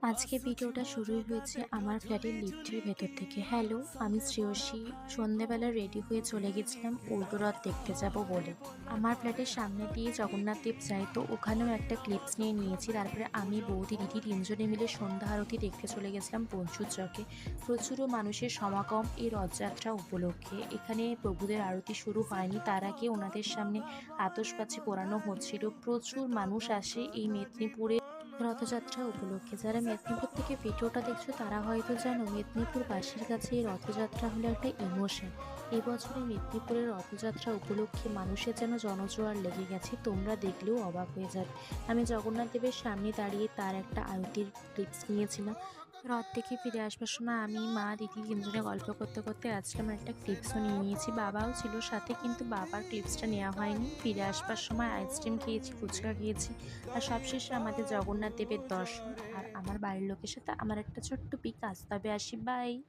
আজকে ভিডিওটা শুরুই হয়েছে আমার ফ্ল্যাটের লিফটের ভেতর থেকে। হ্যালো, আমি শ্রেয়সী। সন্ধ্যেবেলা রেডি হয়ে চলে গেছিলাম উল্টো রথ দেখতে যাব বলে। আমার ফ্ল্যাটের সামনে দিয়ে জগন্নাথ দেব যায়, তো ওখানেও একটা ক্লিপস নিয়ে নিয়েছি। তারপরে আমি, বৌদি, দিদি তিনজনে মিলে সন্ধ্যা আরতি দেখতে চলে গেছিলাম পঞ্চুর চকে। প্রচুর মানুষের সমাগম এই রথযাত্রা উপলক্ষে। এখানে প্রভুদের আরতি শুরু হয়নি, তার আগে ওনাদের সামনে আতশবাজি পোড়ানো হচ্ছিল। প্রচুর মানুষ আসে এই মেদিনীপুরে রথযাত্রা উপলক্ষে। যারা মেদিনীপুর থেকে ভিডিওটা দেখছো তারা হয়তো জানো, মেদিনীপুরবাসীর কাছে এই রথযাত্রা হলো একটা ইমোশন। এবছরে মেদিনীপুরের রথযাত্রা উপলক্ষে মানুষের যেন জনজোয়ার লেগে গেছে, তোমরা দেখলেও অবাক হয়ে যাবে। আমি জগন্নাথ দেবের সামনে দাঁড়িয়ে তার একটা আরতির ক্লিপস নিয়েছিলাম। রথ থেকে ফিরে আসবার সময় আমি, মা, দিদি তিনজনে গল্প করতে করতে আসলাম, একটা ক্লিপসও নিয়ে নিয়েছি। বাবাও ছিল সাথে, কিন্তু বাবার ক্লিপসটা নেওয়া হয়নি। ফিরে আসবার সময় আইসক্রিম খেয়েছি, ফুচকা খেয়েছি, আর সবশেষে আমাদের জগন্নাথ দেবের দর্শন। আর আমার বাড়ির লোকের সাথে আমার একটা ছোট্ট পিক। আসতে হবে, আসি, বাই।